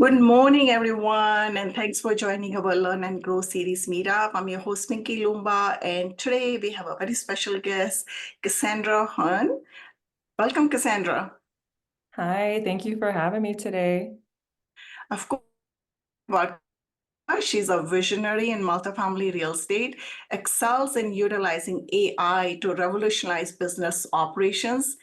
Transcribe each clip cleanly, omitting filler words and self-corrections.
Good morning, everyone, and thanks for joining our Learn and Grow series meetup. I'm your host, Pinky Loomba, and today we have a very special guest, Cassandra Hearn. Welcome, Cassandra. Hi, thank you for having me today. Of course, she's a visionary in multifamily real estate, excels in utilizing AI to revolutionize business operations.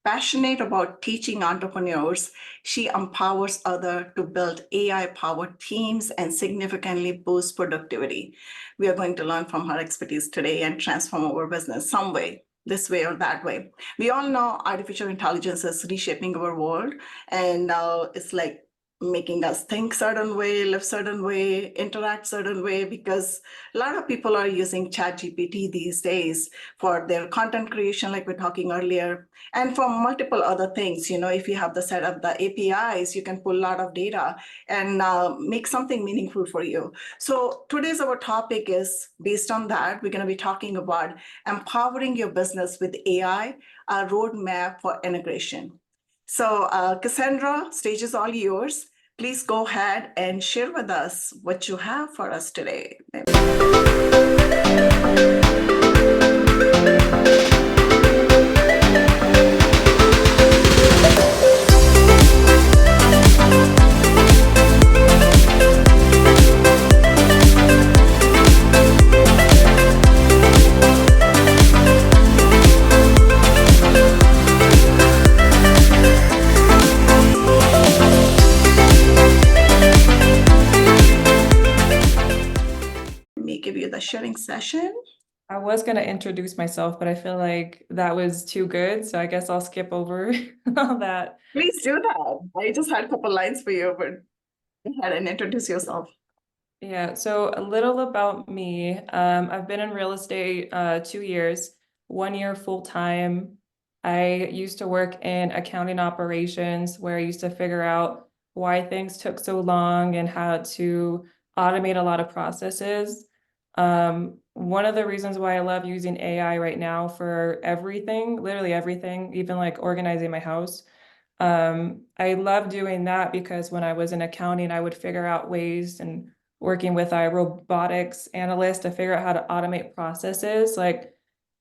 Passionate about teaching entrepreneurs, she empowers others to build AI-powered teams and significantly boost productivity. We are going to learn from her expertise today and transform our business some way, this way or that way. We all know artificial intelligence is reshaping our world, and it's like making us think certain way, live certain way, interact certain way, because a lot of people are using ChatGPT these days for their content creation, like we're talking earlier, and for multiple other things. If you have the set up the APIs, you can pull a lot of data and make something meaningful for you. So today's our topic is based on that. We're going to be talking about empowering your business with AI, a roadmap for integration. So Cassandra, stage is all yours. Please go ahead and share with us what you have for us today. Let me give you the sharing session. I was going to introduce myself, but I feel like that was too good, so I guess I'll skip over all that. Please do that. I just had a couple lines for you, but go ahead and introduce yourself. Yeah, so a little about me. I've been in real estate 2 years, 1 year full-time. I used to work in accounting operations where I used to figure out why things took so long and how to automate a lot of processes. One of the reasons why I love using AI right now for everything, literally everything, even like organizing my house. I love doing that because when I was in accounting, I would figure out ways and working with a robotics analyst to figure out how to automate processes. Like,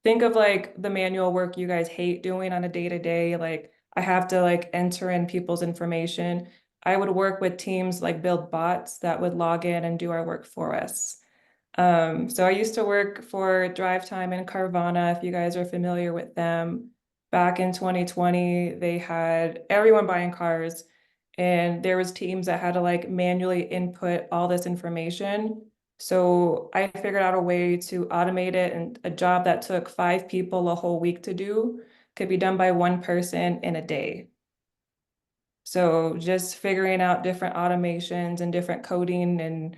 think of like the manual work you guys hate doing on a day-to-day. Like, I have to like enter in people's information. I would work with teams like build bots that would log in and do our work for us. So I used to work for Drive Time in Carvana, if you guys are familiar with them. Back in 2020, they had everyone buying cars, and there was teams that had to like manually input all this information. So I figured out a way to automate it, and a job that took 5 people a whole week to do could be done by one person in a day. So just figuring out different automations and different coding and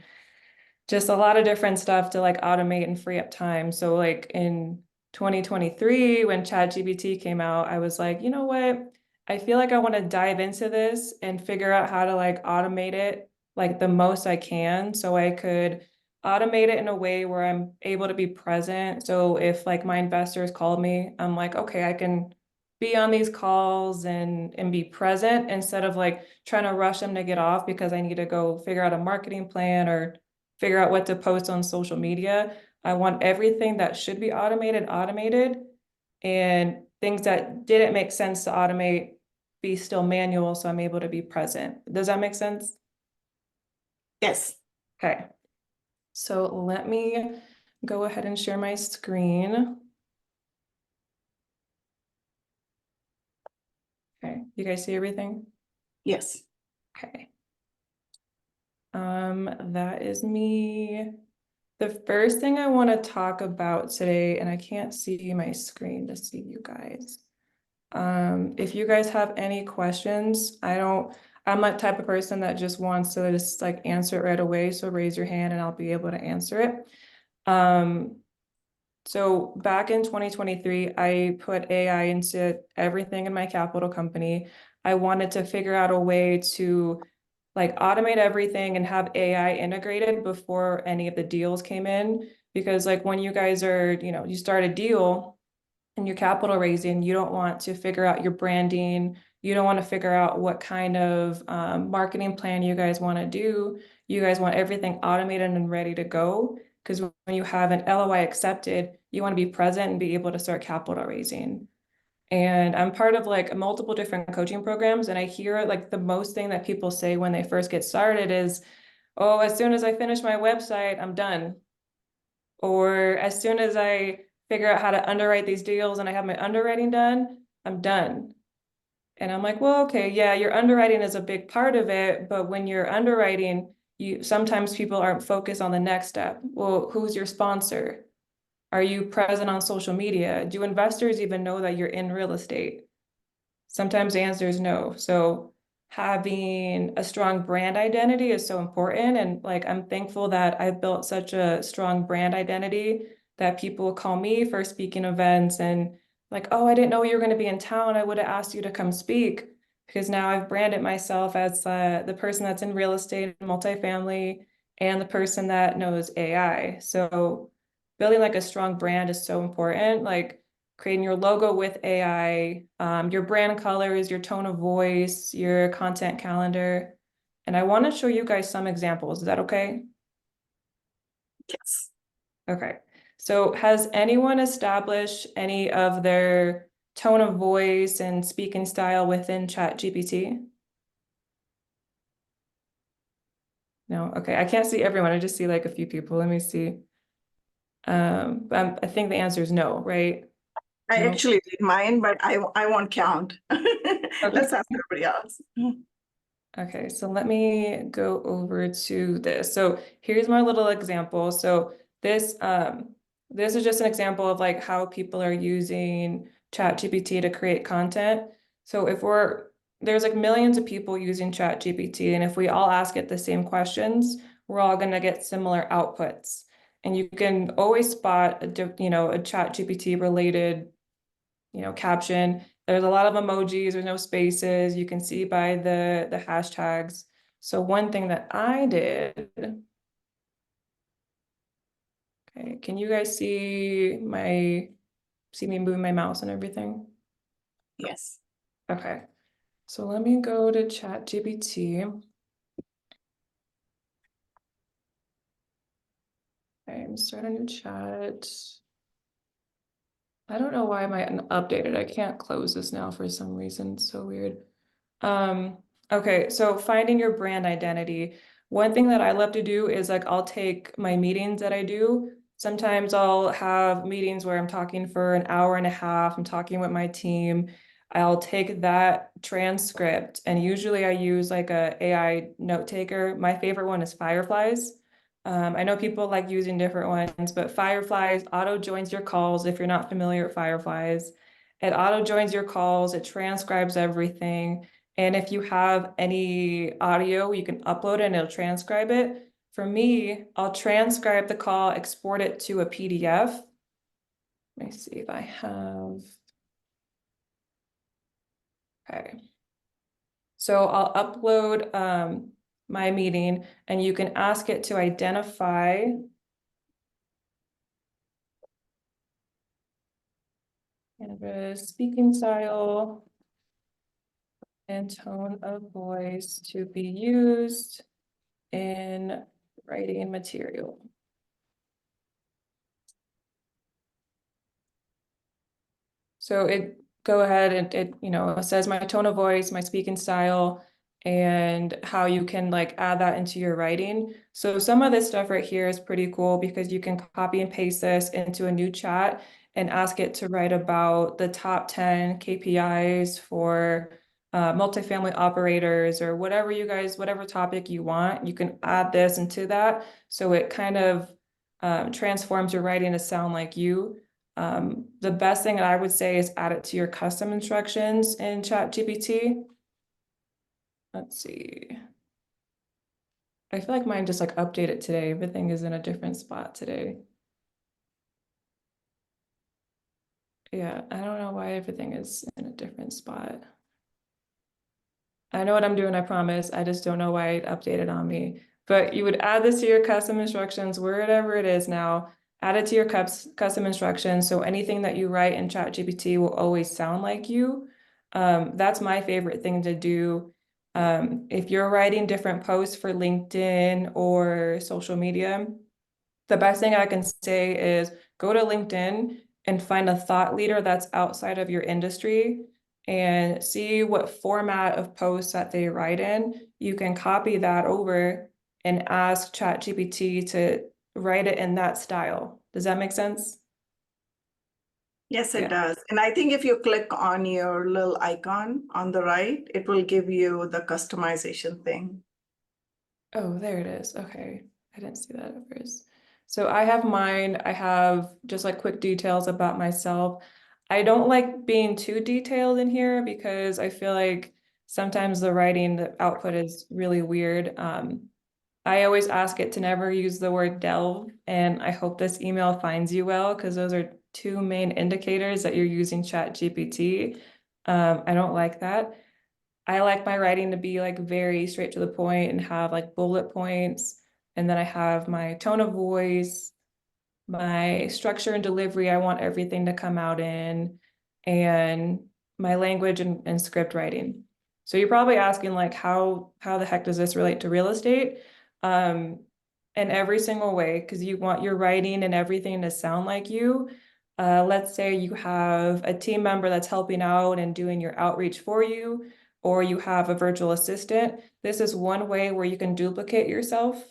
just a lot of different stuff to like automate and free up time. So like in 2023, when ChatGPT came out, I was like, you know what? I feel like I want to dive into this and figure out how to like automate it like the most I can, so I could automate it in a way where I'm able to be present. So if like my investors called me, I'm like, okay, I can be on these calls and be present instead of like trying to rush them to get off because I need to go figure out a marketing plan or figure out what to post on social media. I want everything that should be automated, and things that didn't make sense to automate be still manual, so I'm able to be present. Does that make sense? Yes. Okay. So let me go ahead and share my screen. Okay, you guys see everything? Yes. Okay. That is me. The first thing I want to talk about today, and I can't see my screen to see you guys. If you guys have any questions, I'm that type of person that just wants to just like answer it right away. So raise your hand and I'll be able to answer it. So back in 2023, I put AI into everything in my capital company. I wanted to figure out a way to like automate everything and have AI integrated before any of the deals came in. Because like when you guys are, you start a deal and your capital raising, you don't want to figure out your branding, You don't want to figure out what kind of marketing plan you guys want to do. You guys want everything automated and ready to go. Because when you have an LOI accepted, you want to be present and be able to start capital raising. And I'm part of like multiple different coaching programs. And I hear like the most thing that people say when they first get started is, oh, as soon as I finish my website, I'm done. Or as soon as I figure out how to underwrite these deals and I have my underwriting done, I'm done. And I'm like, well, okay, yeah, your underwriting is a big part of it, but when you're underwriting, you sometimes people aren't focused on the next step. Well, who's your sponsor? Are you present on social media? Do investors even know that you're in real estate? Sometimes the answer is no. So having a strong brand identity is so important. And like, I'm thankful that I've built such a strong brand identity that people call me for speaking events and like, oh, I didn't know you were going to be in town. I would have asked you to come speak because now I've branded myself as the person that's in real estate and multifamily and the person that knows AI. So building like a strong brand is so important. Like, creating your logo with AI, your brand colors, your tone of voice, your content calendar. And I want to show you guys some examples. Is that okay? Yes. Okay. So has anyone established any of their tone of voice and speaking style within ChatGPT? No? Okay. I can't see everyone. I just see like a few people. Let me see. I think the answer is no, right? I No. actually did mine, but I won't count. Okay. Let's ask everybody else. Okay, so let me go over to this. So here's my little example. So this is just an example of like how people are using ChatGPT to create content. So there's like millions of people using ChatGPT, and if we all ask it the same questions, we're all gonna get similar outputs. And you can always spot a ChatGPT related caption. There's a lot of emojis, there's no spaces. You can see by the hashtags. So one thing that I did, okay, can you guys see me moving my mouse and everything? Yes. Okay. So let me go to ChatGPT. Okay, I'm start a new chat. I don't know why I might updated. I can't close this now for some reason. It's so weird. Um, okay, so finding your brand identity. One thing that I love to do is like I'll take my meetings that I do. Sometimes I'll have meetings where I'm talking for an hour and a half. I'm talking with my team. I'll take that transcript and usually I use like a AI note taker. My favorite one is Fireflies. I know people like using different ones, but Fireflies auto joins your calls if you're not familiar with Fireflies. It auto joins your calls, it transcribes everything. And if you have any audio, you can upload it and it'll transcribe it. For me, I'll transcribe the call, export it to a PDF. Let me see if I have. Okay. So I'll upload my meeting and you can ask it to identify speaking style and tone of voice to be used in writing material. So go ahead and it says my tone of voice, my speaking style, and how you can like add that into your writing. So some of this stuff right here is pretty cool because you can copy and paste this into a new chat and ask it to write about the top 10 KPIs for multifamily operators or whatever topic you want. You can add this into that. So it kind of transforms your writing to sound like you. The best thing that I would say is add it to your custom instructions in ChatGPT. Let's see. I feel like mine just like updated today. Everything is in a different spot today. Yeah, I don't know why everything is in a different spot. I know what I'm doing, I promise. I just don't know why it updated on me. But you would add this to your custom instructions, wherever it is now, add it to your custom instructions. So anything that you write in ChatGPT will always sound like you. That's my favorite thing to do. If you're writing different posts for LinkedIn or social media, the best thing I can say is go to LinkedIn and find a thought leader that's outside of your industry and see what format of posts that they write in. You can copy that over and ask ChatGPT to write it in that style. Does that make sense? Yes, it Yeah. does. And I think if you click on your little icon on the right, it will give you the customization thing. Oh, there it is. Okay. I didn't see that at first. So I have mine. I have just like quick details about myself. I don't like being too detailed in here because I feel like sometimes the writing, the output is really weird. I always ask it to never use the word delve, and I hope this email finds you well because those are two main indicators that you're using Chat GPT. I don't like that. I like my writing to be like very straight to the point and have like bullet points. And then I have my tone of voice, my structure and delivery, I want everything to come out in, and my language and script writing. So you're probably asking like how the heck does this relate to real estate? Um, in every single way, because you want your writing and everything to sound like you. Let's say you have a team member that's helping out and doing your outreach for you, or you have a virtual assistant. This is one way where you can duplicate yourself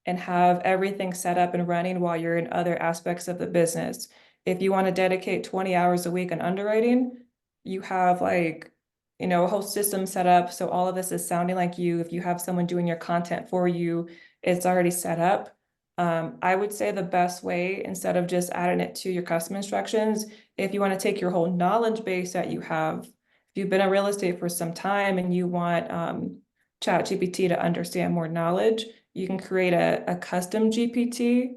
and have everything set up and running while you're in other aspects of the business. If you want to dedicate 20 hours a week on underwriting, you have like, a whole system set up. So all of this is sounding like you. If you have someone doing your content for you, it's already set up. I would say the best way, instead of just adding it to your custom instructions, if you want to take your whole knowledge base that you have, if you've been in real estate for some time and you want ChatGPT to understand more knowledge, you can create a custom GPT.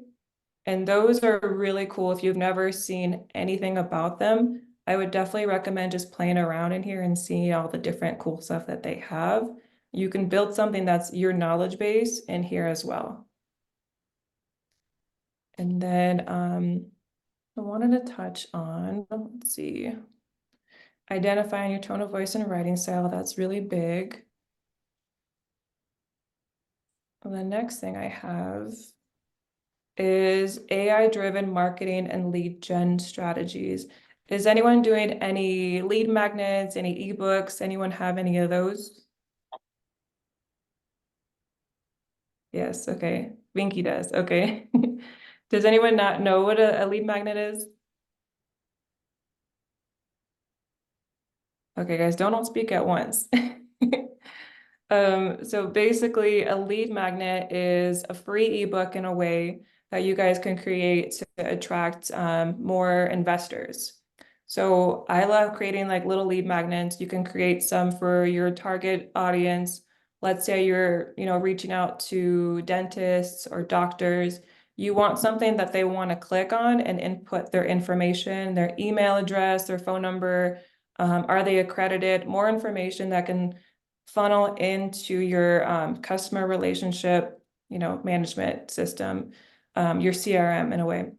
And those are really cool. If you've never seen anything about them, I would definitely recommend just playing around in here and seeing all the different cool stuff that they have. You can build something that's your knowledge base in here as well. And then I wanted to touch on, let's see, identifying your tone of voice and writing style. That's really big. And the next thing I have is AI-driven marketing and lead gen strategies. Is anyone doing any lead magnets, any ebooks? Anyone have any of those? Yes, okay. Vinky does, okay. Does anyone not know what a lead magnet is? Okay, guys, don't all speak at once. So basically, a lead magnet is a free ebook in a way that you guys can create to attract more investors. So I love creating like little lead magnets. You can create some for your target audience. Let's say you're, reaching out to dentists or doctors. You want something that they want to click on and input their information, their email address, their phone number. Are they accredited? More information that can funnel into your customer relationship, management system, your CRM in a way.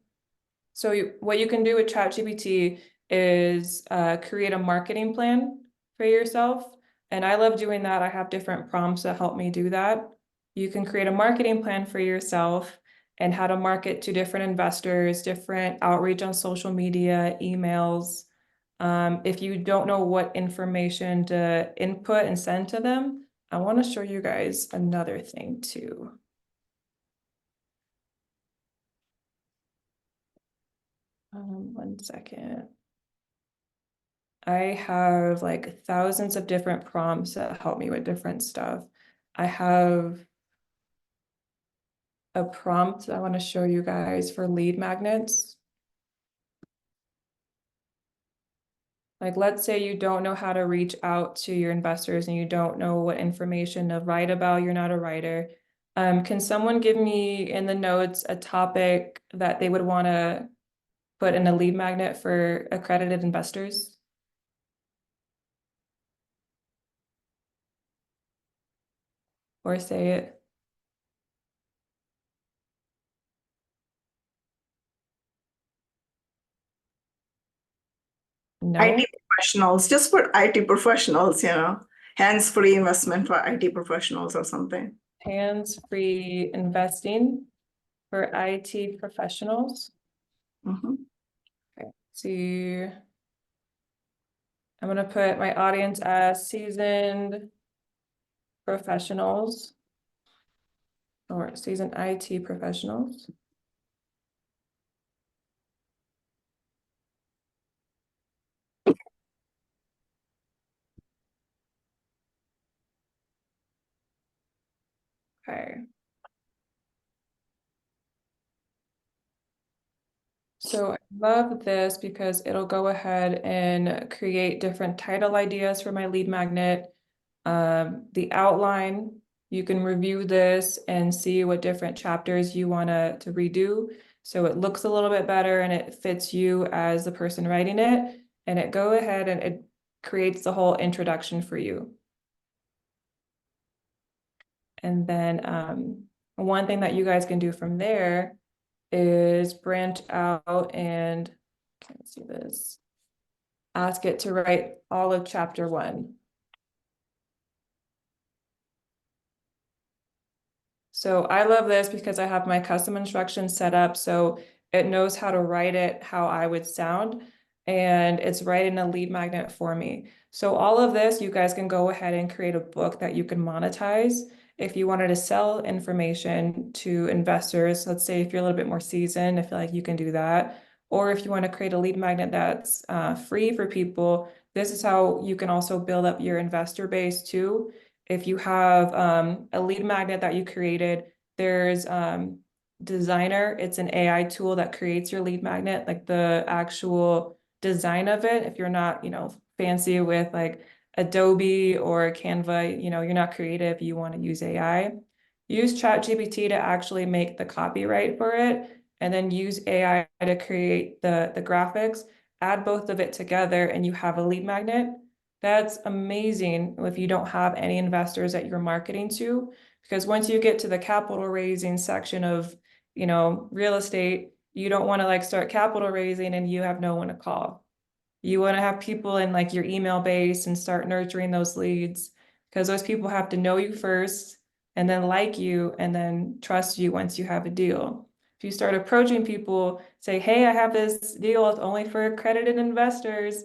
So what you can do with ChatGPT is create a marketing plan for yourself. And I love doing that. I have different prompts that help me do that. You can create a marketing plan for yourself and how to market to different investors, different outreach on social media, emails. If you don't know what information to input and send to them, I want to show you guys another thing too. One second. I have like thousands of different prompts that help me with different stuff. I have a prompt I want to show you guys for lead magnets. Like, let's say you don't know how to reach out to your investors and you don't know what information to write about, you're not a writer. Can someone give me in the notes a topic that they would want to put in a lead magnet for accredited investors? Or say it. No? IT professionals, just for IT professionals, hands-free investment for IT professionals or something. Hands-free investing for IT professionals. Mhm. Okay. See, I'm gonna put my audience as seasoned professionals or seasoned IT professionals. Okay. So I love this because it'll go ahead and create different title ideas for my lead magnet. The outline, you can review this and see what different chapters you want to redo. So it looks a little bit better and it fits you as the person writing it. And it go ahead and it creates the whole introduction for you. And then one thing that you guys can do from there is branch out and, can't see this, ask it to write all of chapter 1. So I love this because I have my custom instructions set up so it knows how to write it how I would sound, and it's writing a lead magnet for me. So all of this, you guys can go ahead and create a book that you can monetize. If you wanted to sell information to investors, let's say if you're a little bit more seasoned, I feel like you can do that. Or if you want to create a lead magnet that's free for people, this is how you can also build up your investor base too. If you have a lead magnet that you created, there's Designer. It's an AI tool that creates your lead magnet, like the actual design of it. If you're not, fancy with like Adobe or Canva, you're not creative, you want to use AI. Use ChatGPT to actually make the copyright for it, and then use AI to create the graphics. Add both of it together, and you have a lead magnet. That's amazing if you don't have any investors that you're marketing to, because once you get to the capital raising section of, real estate, you don't want to like start capital raising and you have no one to call. You want to have people in like your email base and start nurturing those leads, because those people have to know you first and then like you and then trust you once you have a deal. If you start approaching people, say, hey, I have this deal, it's only for accredited investors,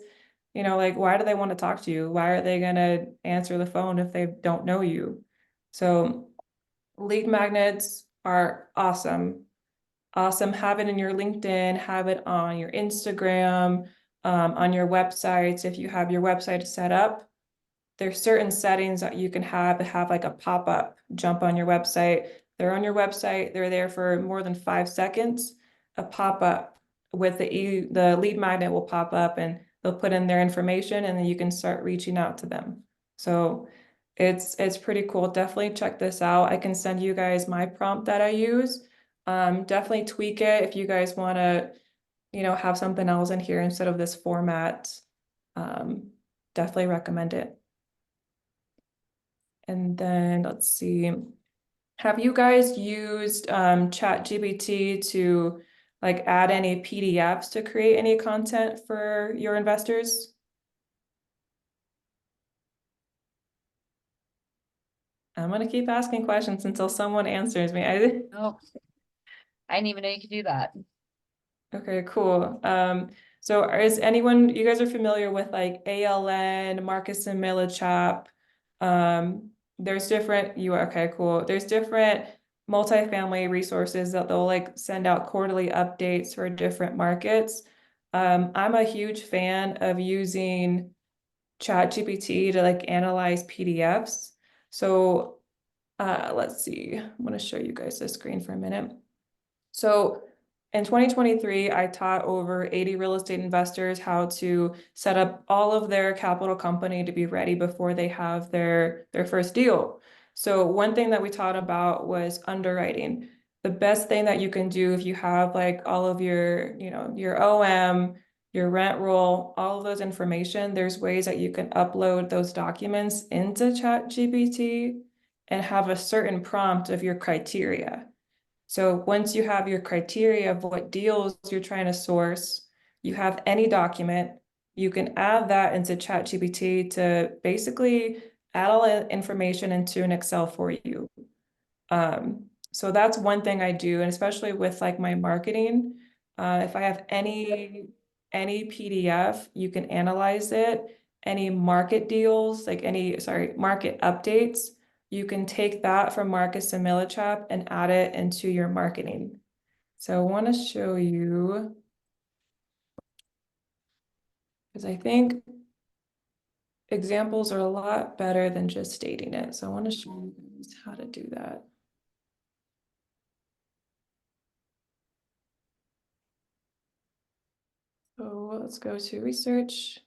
like why do they want to talk to you? Why are they going to answer the phone if they don't know you? So lead magnets are awesome. Awesome. Have it in your LinkedIn, have it on your Instagram, on your websites. If you have your website set up, there's certain settings that you can have like a pop-up jump on your website. They're on your website. They're there for more than 5 seconds. A pop-up with the lead magnet will pop up and they'll put in their information and then you can start reaching out to them. So it's pretty cool. Definitely check this out. I can send you guys my prompt that I use. Definitely tweak it if you guys want to, have something else in here instead of this format. Definitely recommend it. And then let's see, have you guys used ChatGPT to like add any PDFs to create any content for your investors? I'm gonna keep asking questions until someone answers me. Oh, I didn't even know you could do that. Okay, cool. So is anyone, you guys are familiar with like ALN, Marcus and Millichap? There's different, okay, cool. There's different multifamily resources that they'll like send out quarterly updates for different markets. I'm a huge fan of using ChatGPT to like analyze PDFs. So let's see, I'm gonna show you guys the screen for a minute. So in 2023, I taught over 80 real estate investors how to set up all of their capital company to be ready before they have their first deal. So one thing that we taught about was underwriting. The best thing that you can do if you have like all of your, your OM, your rent roll, all of those information, there's ways that you can upload those documents into ChatGPT and have a certain prompt of your criteria. So once you have your criteria of what deals you're trying to source, you have any document, you can add that into ChatGPT to basically add all the information into an Excel for you. So that's one thing I do, and especially with like my marketing, if I have any PDF, you can analyze it. Any market deals, like market updates, you can take that from Marcus and Millichap and add it into your marketing. So I want to show you, because I think examples are a lot better than just stating it. So I want to show you guys how to do that. So let's go to research.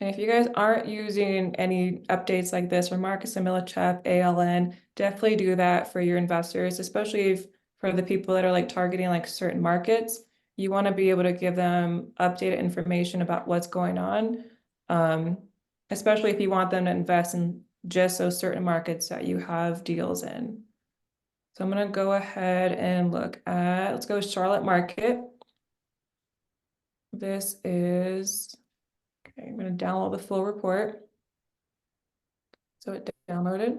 And if you guys aren't using any updates like this from Marcus and Millichap, ALN, definitely do that for your investors, especially if for the people that are like targeting like certain markets. You want to be able to give them updated information about what's going on, especially if you want them to invest in just those certain markets that you have deals in. So I'm going to go ahead and look at, let's go Charlotte market. This is, okay, I'm going to download the full report. So it downloaded.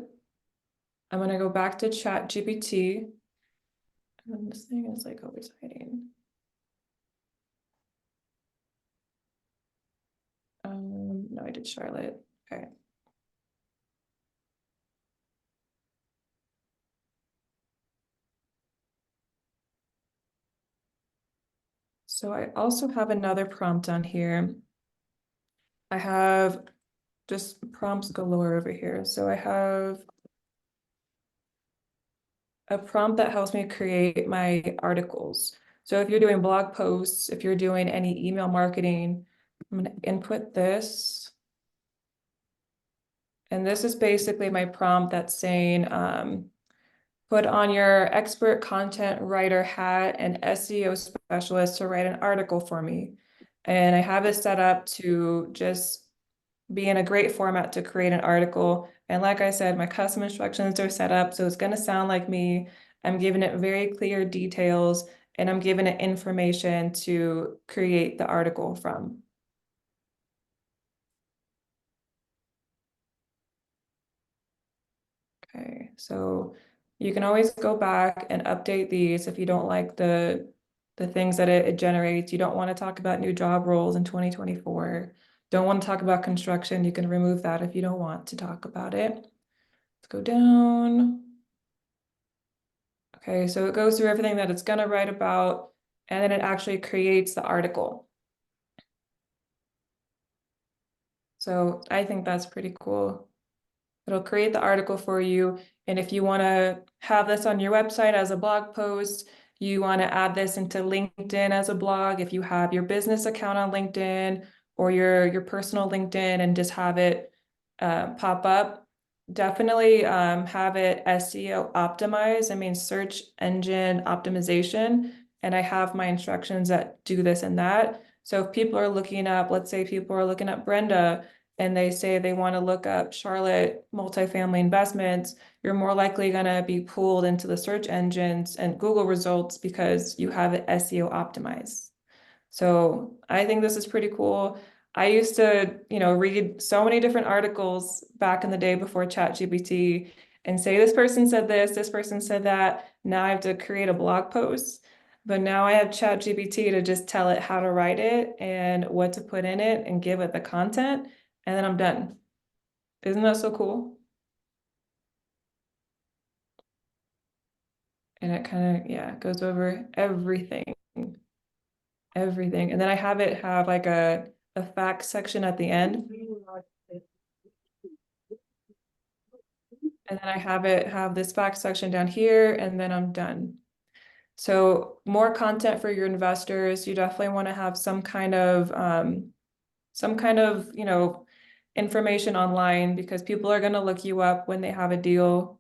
I'm going to go back to ChatGPT. And then this thing is like always hiding. No, I did Charlotte. Okay. So I also have another prompt on here. I have just prompts galore over here. So I have a prompt that helps me create my articles. So if you're doing blog posts, if you're doing any email marketing, I'm going to input this. And this is basically my prompt that's saying, put on your expert content writer hat and SEO specialist to write an article for me. And I have it set up to just be in a great format to create an article. And like I said, my custom instructions are set up, so it's going to sound like me. I'm giving it very clear details, and I'm giving it information to create the article from. Okay, so you can always go back and update these if you don't like the things that it generates. You don't want to talk about new job roles in 2024. Don't want to talk about construction. You can remove that if you don't want to talk about it. Let's go down. Okay, so it goes through everything that it's going to write about, and then it actually creates the article. So I think that's pretty cool. It'll create the article for you. And if you want to have this on your website as a blog post, you want to add this into LinkedIn as a blog, if you have your business account on LinkedIn or your personal LinkedIn and just have it pop up, definitely have it SEO optimized. I mean, search engine optimization. And I have my instructions that do this and that. So if people are looking up, let's say people are looking up Brenda, and they say they want to look up Charlotte multifamily investments, you're more likely going to be pulled into the search engines and Google results because you have it SEO optimized. So I think this is pretty cool. I used to, read so many different articles back in the day before ChatGPT and say, this person said this person said that. Now I have to create a blog post. But now I have ChatGPT to just tell it how to write it and what to put in it and give it the content. And then I'm done. Isn't that so cool? And it kind of, goes over everything. Everything. And then I have it have like a facts section at the end. And then I have it have this facts section down here, and then I'm done. So more content for your investors. You definitely want to have some kind of, information online, because people are going to look you up when they have a deal,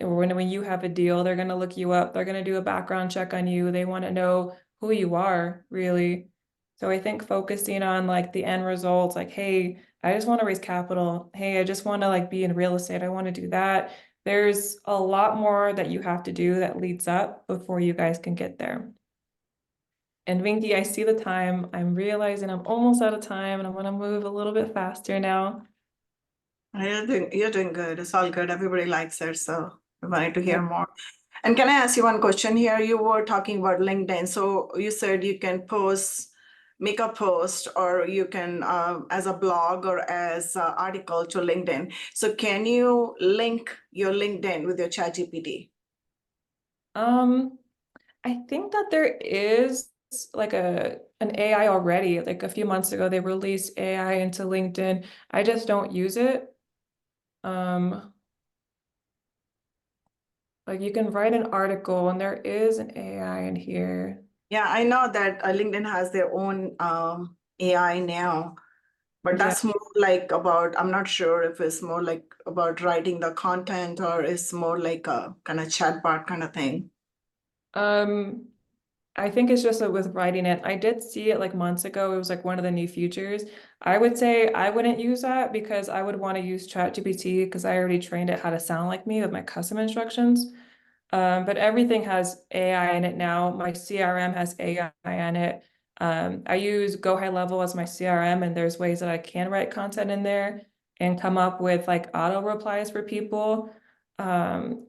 or when you have a deal, they're going to look you up. They're going to do a background check on you. They want to know who you are, really. So I think focusing on like the end results, like, hey, I just want to raise capital. Hey, I just want to like be in real estate. I want to do that. There's a lot more that you have to do that leads up before you guys can get there. And Vinky, I see the time. I'm realizing I'm almost out of time and I'm gonna move a little bit faster now. You're doing good. It's all good. Everybody likes it, so we wanted to hear Yeah. more. And can I ask you one question here? You were talking about LinkedIn. So you said you can make a post, or you can, as a blog or as an article to LinkedIn. So can you link your LinkedIn with your ChatGPT? I think that there is like an AI already. Like a few months ago, they released AI into LinkedIn. I just don't use it. Like you can write an article and there is an AI in here. Yeah, I know that LinkedIn has their own AI now, but Yeah. that's more like about, I'm not sure if it's more like about writing the content, or it's more like a kind of chatbot kind of thing. I think it's just with writing it. I did see it like months ago. It was like one of the new features. I would say I wouldn't use that because I would want to use ChatGPT because I already trained it how to sound like me with my custom instructions. But everything has AI in it now. My CRM has AI in it. I use Go High Level as my CRM, and there's ways that I can write content in there and come up with like auto replies for people. I'm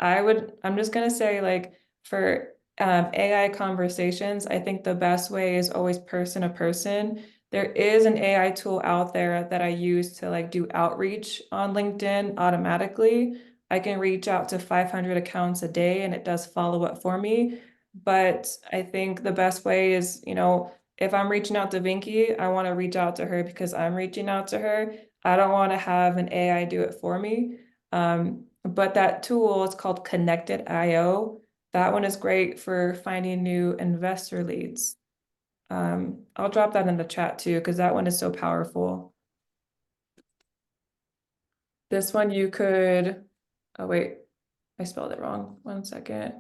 just gonna say like for AI conversations, I think the best way is always person to person. There is an AI tool out there that I use to like do outreach on LinkedIn automatically. I can reach out to 500 accounts a day and it does follow up for me. But I think the best way is, if I'm reaching out to Vinky, I want to reach out to her because I'm reaching out to her. I don't want to have an AI do it for me. But that tool is called Connected.io. That one is great for finding new investor leads. I'll drop that in the chat too, because that one is so powerful. This one you could, oh wait, I spelled it wrong. 1 second.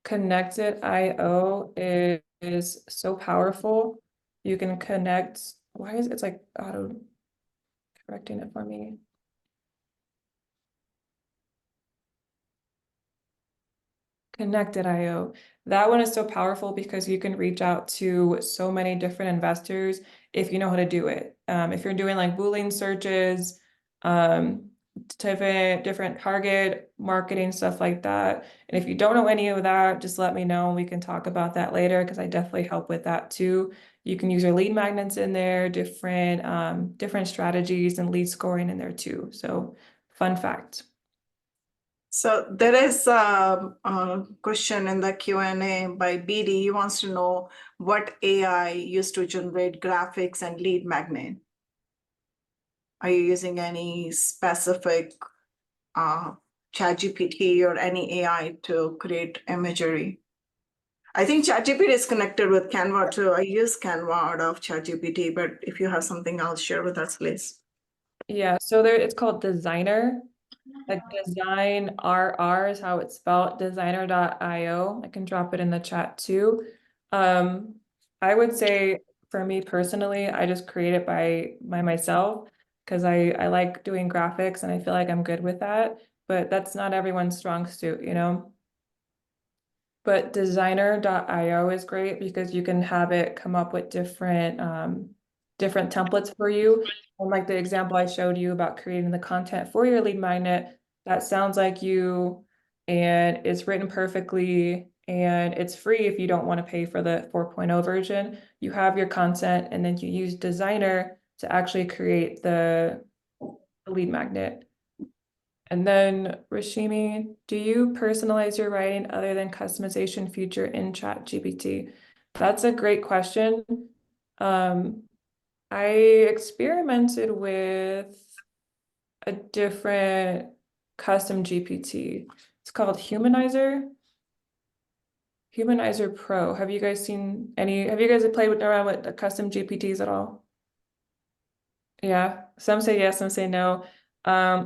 Connected.io is so powerful. You can connect, why is it's like auto correcting it for me? Connected.io. That one is so powerful because you can reach out to so many different investors if you know how to do it. If you're doing like Boolean searches, um, different target marketing, stuff like that. And if you don't know any of that, just let me know and we can talk about that later because I definitely help with that too. You can use your lead magnets in there, different strategies and lead scoring in there too. So fun fact. So there is a question in the Q&A by BD. He wants to know what AI used to generate graphics and lead magnet. Are you using any specific ChatGPT or any AI to create imagery? I think ChatGPT is connected with Canva too. I use Canva out of ChatGPT, but if you have something else, share with us, please. Yeah, so it's called Designer. Like design RR is how it's spelled, designer.io. I can drop it in the chat too. I would say for me personally, I just create it by myself because I like doing graphics and I feel like I'm good with that. But that's not everyone's strong suit, But designer.io is great because you can have it come up with different templates for you. And like the example I showed you about creating the content for your lead magnet, that sounds like you and it's written perfectly and it's free if you don't want to pay for the 4.0 version. You have your content and then you use Designer to actually create the lead magnet. And then Rashimi, do you personalize your writing other than customization feature in ChatGPT? That's a great question. I experimented with a different custom GPT. It's called Humanizer Pro. Have you guys played around with the custom GPTs at all? Yeah, some say yes, some say no.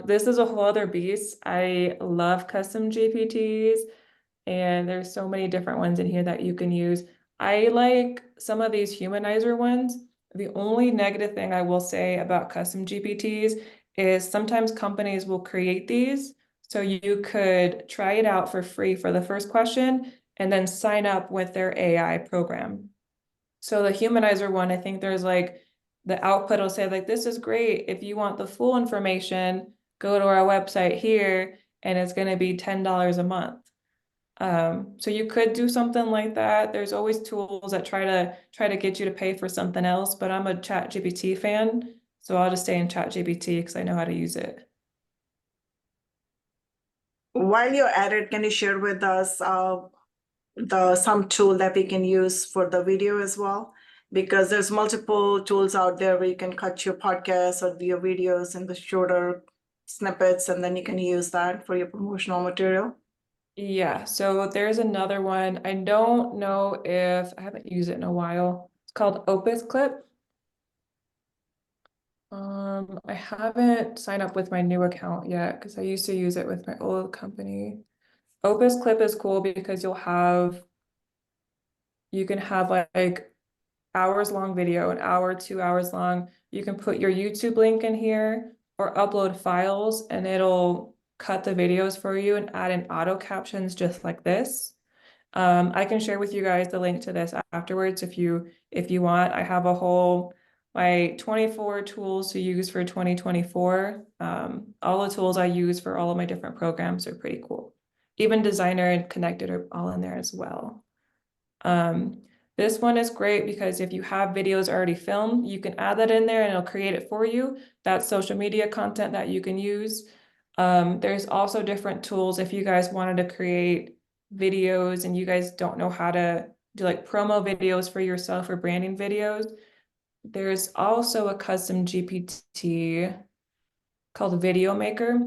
This is a whole other beast. I love custom GPTs, and there's so many different ones in here that you can use. I like some of these humanizer ones. The only negative thing I will say about custom GPTs is sometimes companies will create these. So you could try it out for free for the first question, and then sign up with their AI program. So the humanizer one, I think there's like the output will say like, this is great. If you want the full information, go to our website here, and it's going to be $10 a month. So you could do something like that. There's always tools that try to get you to pay for something else, but I'm a ChatGPT fan, so I'll just stay in ChatGPT because I know how to use it. While you're at it, can you share with us some tool that we can use for the video as well? Because there's multiple tools out there where you can cut your podcasts or your videos in the shorter snippets, and then you can use that for your promotional material. Yeah, so there's another one. I don't know if I haven't used it in a while. It's called Opus Clip. I haven't signed up with my new account yet because I used to use it with my old company. Opus Clip is cool because you can have like hours long video, an hour, 2 hours long. You can put your YouTube link in here or upload files, and it'll cut the videos for you and add in auto captions just like this. I can share with you guys the link to this afterwards if you want. I have a whole my 24 tools to use for 2024. All the tools I use for all of my different programs are pretty cool. Even Designer and Connected are all in there as well. This one is great because if you have videos already filmed, you can add that in there and it'll create it for you. That's social media content that you can use. There's also different tools if you guys wanted to create videos and you guys don't know how to do like promo videos for yourself or branding videos. There's also a custom GPT called Video Maker.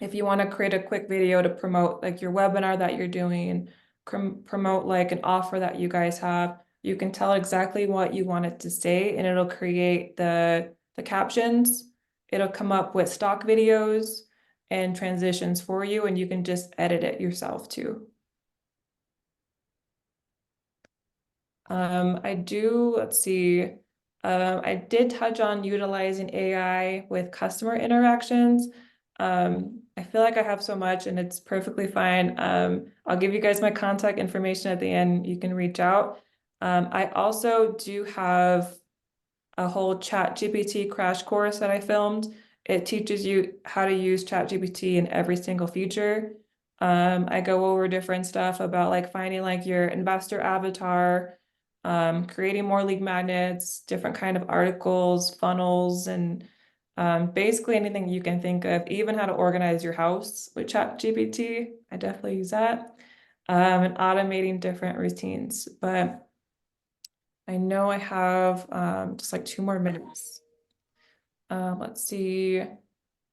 If you want to create a quick video to promote like your webinar that you're doing, promote like an offer that you guys have, you can tell exactly what you want it to say and it'll create the captions. It'll come up with stock videos and transitions for you, and you can just edit it yourself too. Let's see. I did touch on utilizing AI with customer interactions. I feel like I have so much and it's perfectly fine. I'll give you guys my contact information at the end. You can reach out. I also do have a whole ChatGPT crash course that I filmed. It teaches you how to use ChatGPT in every single feature. I go over different stuff about like finding like your investor avatar, creating more lead magnets, different kind of articles, funnels, and basically anything you can think of, even how to organize your house with ChatGPT. I definitely use that. And automating different routines. But I know I have just like 2 more minutes. Let's see.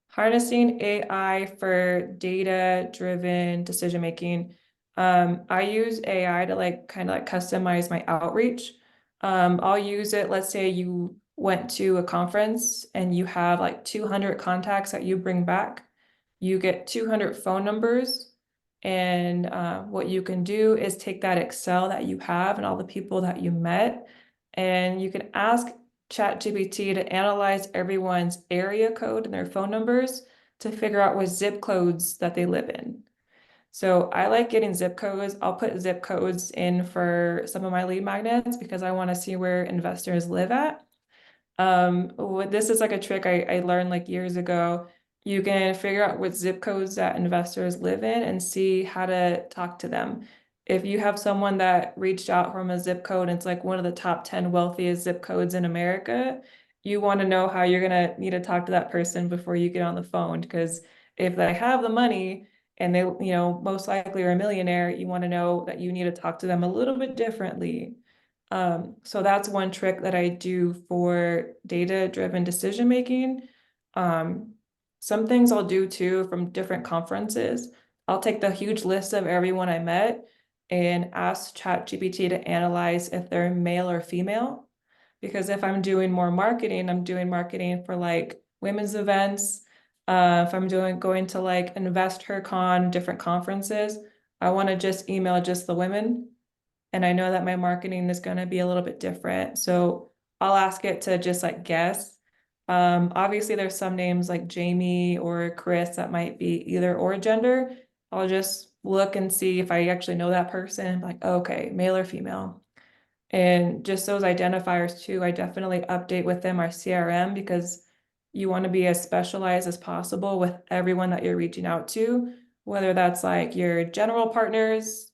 Harnessing AI for data-driven decision making. I use AI to like kind of like customize my outreach. I'll use it, let's say you went to a conference and you have like 200 contacts that you bring back. You get 200 phone numbers. And what you can do is take that Excel that you have and all the people that you met, and you can ask ChatGPT to analyze everyone's area code and their phone numbers to figure out what zip codes that they live in. So I like getting zip codes. I'll put zip codes in for some of my lead magnets because I want to see where investors live at. This is like a trick I learned like years ago. You can figure out what zip codes that investors live in and see how to talk to them. If you have someone that reached out from a zip code and it's like one of the top 10 wealthiest zip codes in America, you want to know how you're gonna need to talk to that person before you get on the phone. Because if they have the money and they, most likely are a millionaire, you want to know that you need to talk to them a little bit differently. So that's one trick that I do for data-driven decision making. Some things I'll do too from different conferences. I'll take the huge list of everyone I met and ask ChatGPT to analyze if they're male or female. Because if I'm doing more marketing, I'm doing marketing for like women's events. If I'm going to like InvestHerCon, different conferences, I want to just email just the women. And I know that my marketing is going to be a little bit different. So I'll ask it to just like guess. Obviously there's some names like Jamie or Chris that might be either or gender. I'll just look and see if I actually know that person, like, okay, male or female. And just those identifiers too, I definitely update within our CRM because you want to be as specialized as possible with everyone that you're reaching out to, whether that's like your general partners,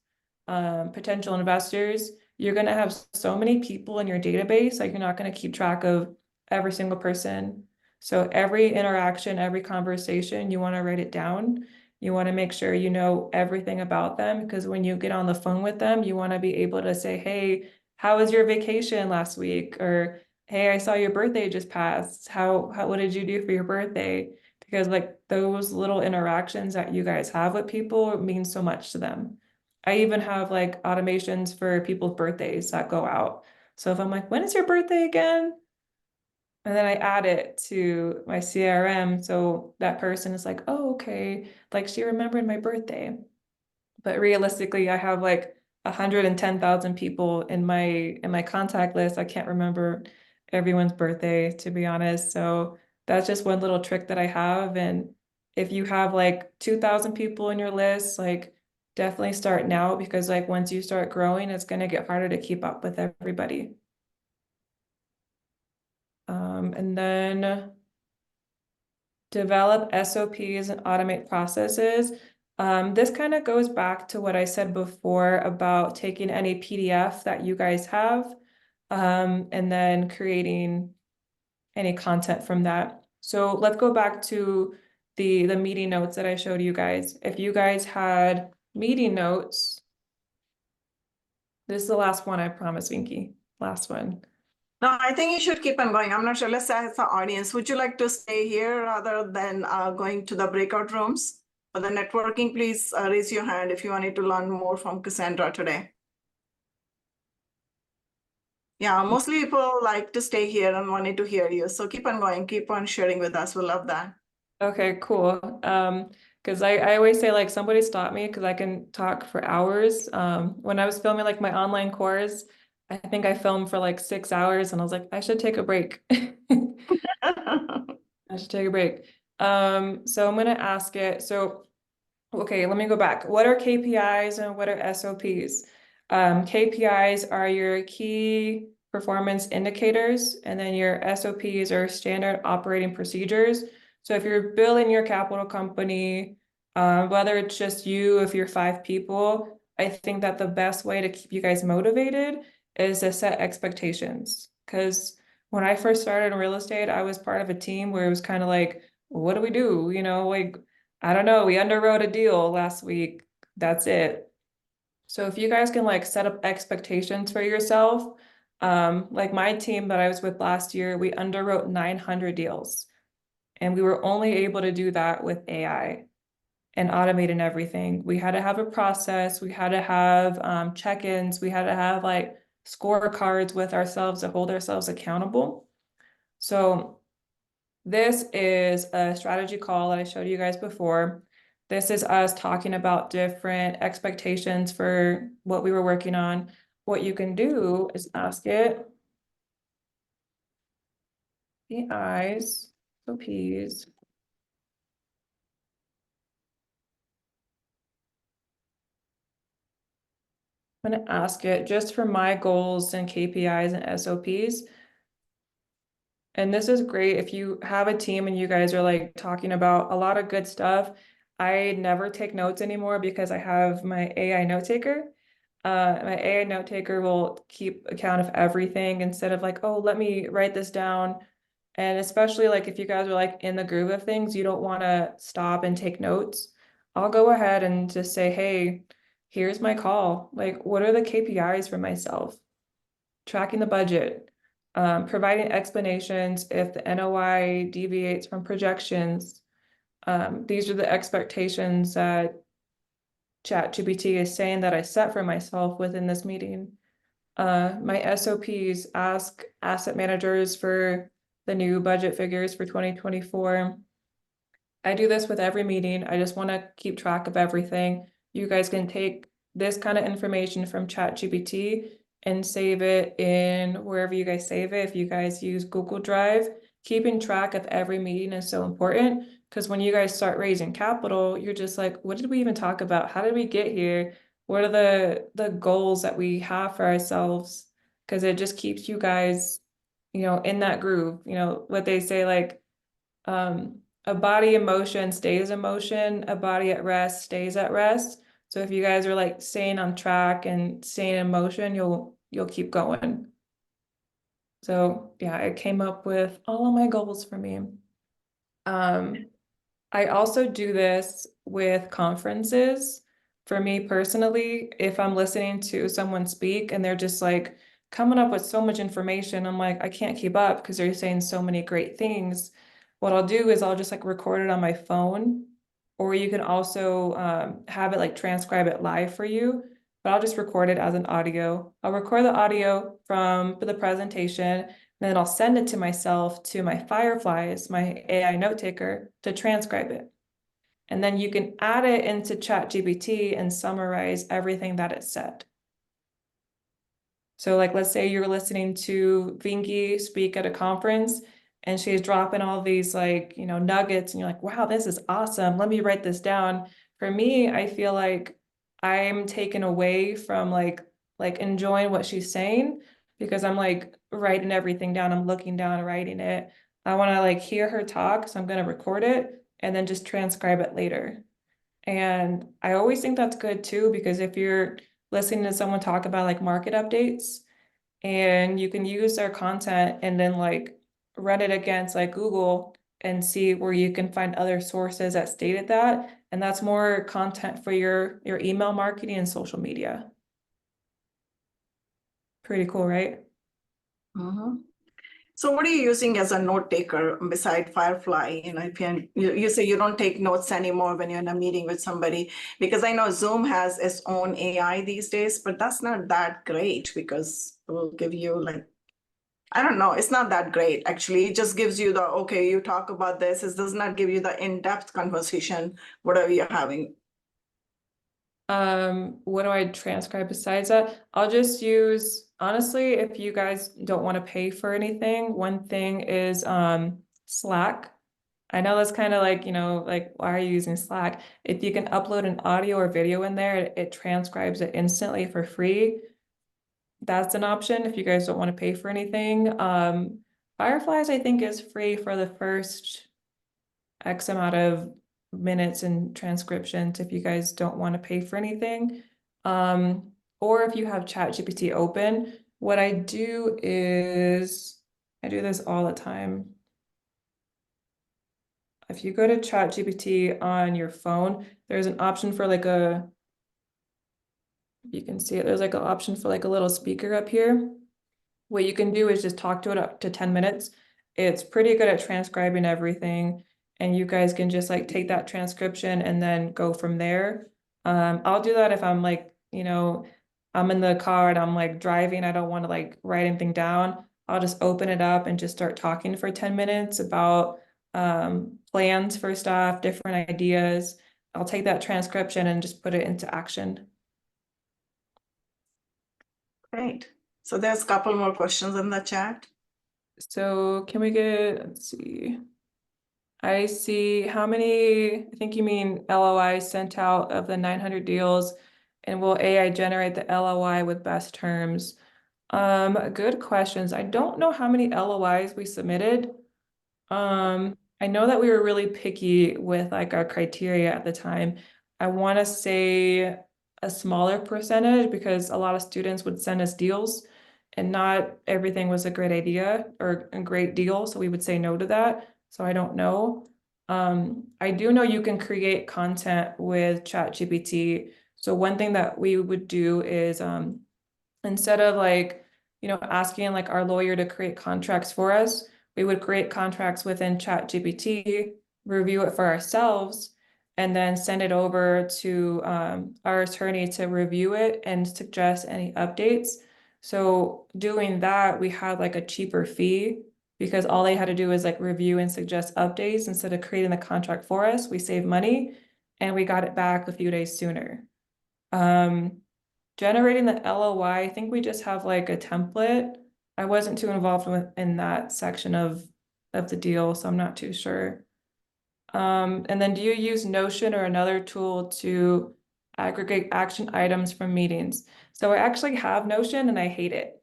potential investors. You're going to have so many people in your database, like you're not going to keep track of every single person. So every interaction, every conversation, you want to write it down. You want to make sure you know everything about them because when you get on the phone with them, you want to be able to say, hey, how was your vacation last week? Or, hey, I saw your birthday just passed. What did you do for your birthday? Because like those little interactions that you guys have with people mean so much to them. I even have like automations for people's birthdays that go out. So if I'm like, when is your birthday again? And then I add it to my CRM. So that person is like, oh, okay. Like she remembered my birthday. But realistically, I have like 110,000 people in my contact list. I can't remember everyone's birthday, to be honest. So that's just one little trick that I have. And if you have like 2,000 people in your list, like definitely start now because like once you start growing, it's going to get harder to keep up with everybody. And then develop SOPs and automate processes. This kind of goes back to what I said before about taking any PDF that you guys have, and then creating any content from that. So let's go back to the meeting notes that I showed you guys. If you guys had meeting notes, this is the last one, I promise, Vinky. Last one. No, I think you should keep on going. I'm not sure. Let's ask the audience. Would you like to stay here rather than going to the breakout rooms? For the networking, please raise your hand if you wanted to learn more from Cassandra today. Yeah, mostly people like to stay here and wanted to hear you. So keep on going, keep on sharing with us. We love that. Okay, cool. Because I always say like somebody stop me because I can talk for hours. When I was filming like my online course, I think I filmed for like 6 hours and I was like, I should take a break. I should take a break. So I'm gonna ask it. So, okay, let me go back. What are KPIs and what are SOPs? KPIs are your key performance indicators, and then your SOPs are standard operating procedures. So if you're building your capital company, whether it's just you, if you're 5 people, I think that the best way to keep you guys motivated is to set expectations. Because when I first started in real estate, I was part of a team where it was kind of like, what do we do? You know, like, I don't know, we underwrote a deal last week. That's it. So if you guys can like set up expectations for yourself, like my team that I was with last year, we underwrote 900 deals. And we were only able to do that with AI and automating everything. We had to have a process, we had to have check-ins, we had to have like scorecards with ourselves to hold ourselves accountable. So this is a strategy call that I showed you guys before. This is us talking about different expectations for what we were working on. What you can do is ask it the I's, so P's. I'm going to ask it just for my goals and KPIs and SOPs. And this is great if you have a team and you guys are like talking about a lot of good stuff. I never take notes anymore because I have my AI note taker. My AI note taker will keep account of everything instead of like, oh, let me write this down. And especially like if you guys are like in the groove of things, you don't want to stop and take notes. I'll go ahead and just say, hey, here's my call. Like, what are the KPIs for myself? Tracking the budget, providing explanations if the NOI deviates from projections. These are the expectations that ChatGPT is saying that I set for myself within this meeting. My SOPs ask asset managers for the new budget figures for 2024. I do this with every meeting. I just want to keep track of everything. You guys can take this kind of information from ChatGPT and save it in wherever you guys save it. If you guys use Google Drive, keeping track of every meeting is so important Because when you guys start raising capital, you're just like, what did we even talk about? How did we get here? What are the goals that we have for ourselves? Because it just keeps you guys, in that groove. What they say, like, a body in motion stays in motion, a body at rest stays at rest. So if you guys are like staying on track and staying in motion, you'll keep going. So yeah, I came up with all of my goals for me. I also do this with conferences. For me personally, if I'm listening to someone speak and they're just like coming up with so much information, I'm like, I can't keep up because they're saying so many great things. What I'll do is I'll just like record it on my phone, or you can also have it like transcribe it live for you, but I'll just record it as an audio. I'll record the audio from the presentation, then I'll send it to myself, to my Fireflies, my AI note taker, to transcribe it. And then you can add it into ChatGPT and summarize everything that it said. So like, let's say you're listening to Vinky speak at a conference and she's dropping all these like, nuggets and you're like, wow, this is awesome. Let me write this down. For me, I feel like I'm taken away from like enjoying what she's saying because I'm like writing everything down. I'm looking down, writing it. I want to like hear her talk, so I'm going to record it and then just transcribe it later. And I always think that's good too, because if you're listening to someone talk about like market updates and you can use their content and then like run it against like Google and see where you can find other sources that stated that. And that's more content for your email marketing and social media. Pretty cool, right? Mhm. So what are you using as a note taker beside Firefly? If you say you don't take notes anymore when you're in a meeting with somebody, because I know Zoom has its own AI these days, but that's not that great because it will give you like, I don't know, it's not that great actually. It just gives you the, okay, you talk about this. It does not give you the in-depth conversation, whatever you're having. What do I transcribe besides that? I'll just use, honestly, if you guys don't want to pay for anything, one thing is Slack. I know that's kind of like, like, why are you using Slack? If you can upload an audio or video in there, it transcribes it instantly for free. That's an option if you guys don't want to pay for anything. Fireflies, I think, is free for the first X amount of minutes and transcriptions if you guys don't want to pay for anything. Or if you have ChatGPT open, what I do is I do this all the time. If you go to ChatGPT on your phone, there's an option for like you can see it, there's like an option for like a little speaker up here. What you can do is just talk to it up to 10 minutes. It's pretty good at transcribing everything. And you guys can just like take that transcription and then go from there. I'll do that if I'm like, I'm in the car and I'm like driving. I don't want to like write anything down. I'll just open it up and just start talking for 10 minutes about plans for stuff, different ideas. I'll take that transcription and just put it into action. Great. So there's a couple more questions in the chat. So can we let's see. I see how many, I think you mean LOI sent out of the 900 deals, and will AI generate the LOI with best terms? Good questions. I don't know how many LOIs we submitted. I know that we were really picky with like our criteria at the time. I want to say a smaller percentage because a lot of students would send us deals and not everything was a great idea or a great deal. So we would say no to that. So I don't know. I do know you can create content with ChatGPT. So one thing that we would do is instead of like, asking like our lawyer to create contracts for us, we would create contracts within ChatGPT, review it for ourselves, and then send it over to our attorney to review it and suggest any updates. So doing that, we had like a cheaper fee because all they had to do is like review and suggest updates instead of creating the contract for us. We saved money and we got it back a few days sooner. Generating the LOI, I think we just have like a template. I wasn't too involved in that section of the deal, so I'm not too sure. And then do you use Notion or another tool to aggregate action items from meetings? So I actually have Notion and I hate it.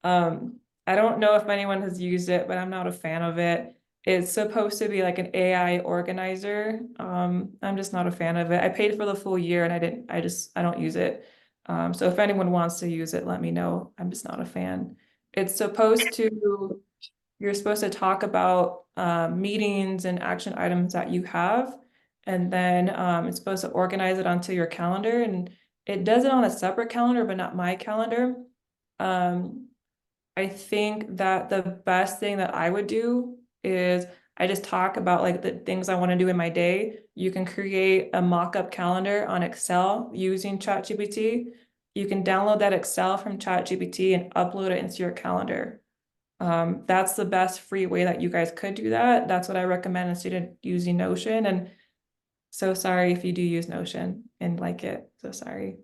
I don't know if anyone has used it, but I'm not a fan of it. It's supposed to be like an AI organizer. I'm just not a fan of it. I paid for the full year and I don't use it. So if anyone wants to use it, let me know. I'm just not a fan. It's supposed to, you're supposed to talk about meetings and action items that you have. And then it's supposed to organize it onto your calendar. And it does it on a separate calendar, but not my calendar. I think that the best thing that I would do is I just talk about like the things I want to do in my day. You can create a mock-up calendar on Excel using ChatGPT. You can download that Excel from ChatGPT and upload it into your calendar. That's the best free way that you guys could do that. That's what I recommend instead of using Notion. And so sorry if you do use Notion and like it. So sorry.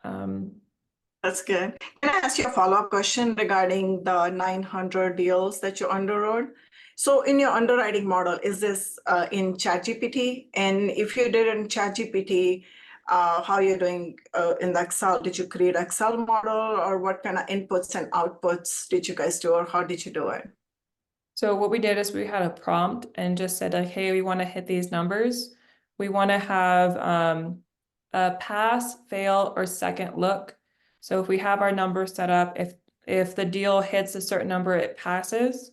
That's good. Can I ask you a follow-up question regarding the 900 deals that you underwrote? So in your underwriting model, is this in ChatGPT? And if you did it in ChatGPT, how you're doing in the Excel? Did you create Excel model, or what kind of inputs and outputs did you guys do, or how did you do it? So what we did is we had a prompt and just said like, hey, we want to hit these numbers. We want to have a pass, fail, or second look. So if we have our numbers set up, if the deal hits a certain number, it passes.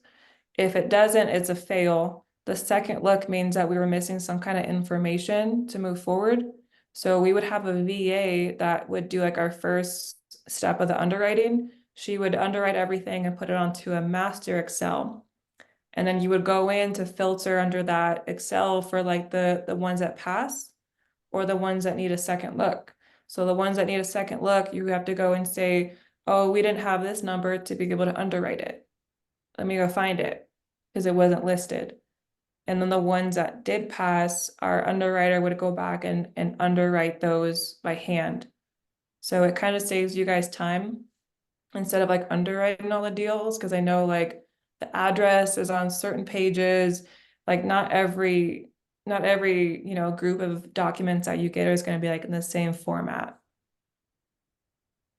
If it doesn't, it's a fail. The second look means that we were missing some kind of information to move forward. So we would have a VA that would do like our first step of the underwriting. She would underwrite everything and put it onto a master Excel. And then you would go in to filter under that Excel for like the ones that pass or the ones that need a second look. So the ones that need a second look, you have to go and say, oh, we didn't have this number to be able to underwrite it. Let me go find it because it wasn't listed. And then the ones that did pass, our underwriter would go back and underwrite those by hand. So it kind of saves you guys time instead of like underwriting all the deals, because I know like the address is on certain pages, like not every group of documents that you get is going to be like in the same format.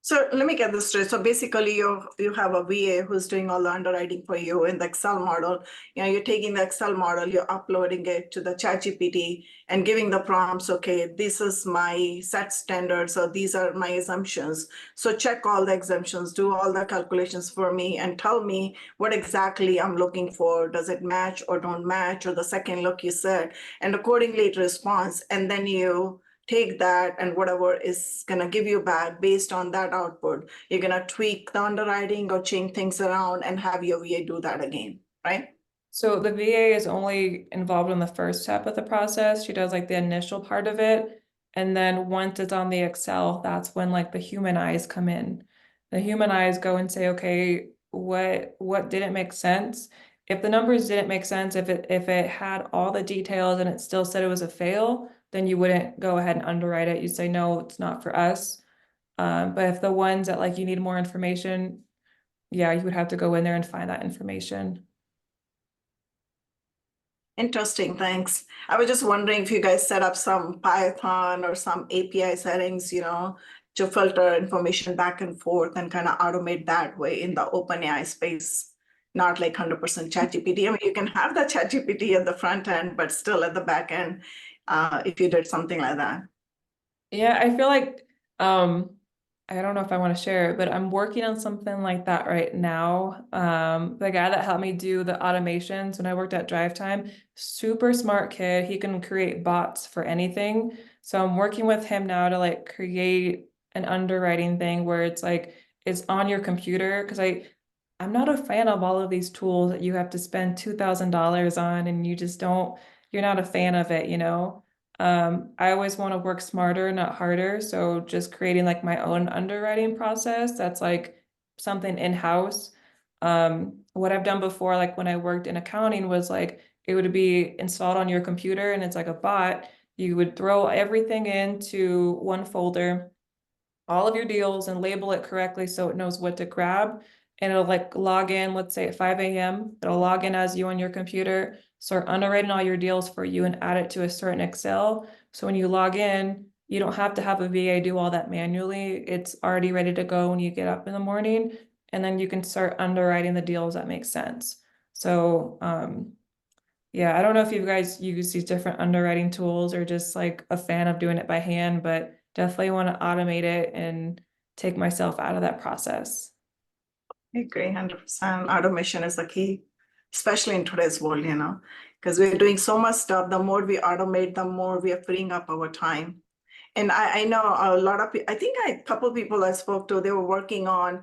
So let me get this straight. So basically, you have a VA who's doing all the underwriting for you in the Excel model. You're taking the Excel model, you're uploading it to the ChatGPT and giving the prompts. Okay, this is my set standards, so these are my assumptions. So check all the exemptions, do all the calculations for me, and tell me what exactly I'm looking for. Does it match or don't match, or the second look you said, and accordingly it responds, and then you take that and whatever is going to give you back based on that output, you're going to tweak the underwriting or change things around and have your VA do that again, right? So the VA is only involved in the first step of the process. She does like the initial part of it. And then once it's on the Excel, that's when like the human eyes come in. The human eyes go and say, okay, what didn't make sense? If the numbers didn't make sense, if it had all the details and it still said it was a fail, then you wouldn't go ahead and underwrite it. You'd say, no, it's not for us. But if the ones that like you need more information, yeah, you would have to go in there and find that information. Interesting, thanks. I was just wondering if you guys set up some Python or some API settings, to filter information back and forth and kind of automate that way in the OpenAI space, not like 100% ChatGPT. I mean, you can have the ChatGPT at the front end, but still at the back end, if you did something like that. Yeah, I feel like I don't know if I want to share it, but I'm working on something like that right now. The guy that helped me do the automations when I worked at Drive Time, super smart kid. He can create bots for anything. So I'm working with him now to like create an underwriting thing where it's like it's on your computer because I'm not a fan of all of these tools that you have to spend $2,000 on and you're not a fan of it, you know? I always want to work smarter, not harder. So just creating like my own underwriting process, that's like something in-house. What I've done before, like when I worked in accounting was like, it would be installed on your computer and it's like a bot. You would throw everything into one folder, all of your deals and label it correctly so it knows what to grab. And it'll like log in, let's say at 5 a.m. It'll log in as you on your computer. start underwriting all your deals for you and add it to a certain Excel. So when you log in, you don't have to have a VA do all that manually. It's already ready to go when you get up in the morning, and then you can start underwriting the deals that make sense. So, yeah, I don't know if you guys use these different underwriting tools or just like a fan of doing it by hand, but definitely want to automate it and take myself out of that process. I agree 100%. Automation is the key, especially in today's world, because we're doing so much stuff. The more we automate, the more we are freeing up our time. And I know a lot of people, I think a couple of people I spoke to, they were working on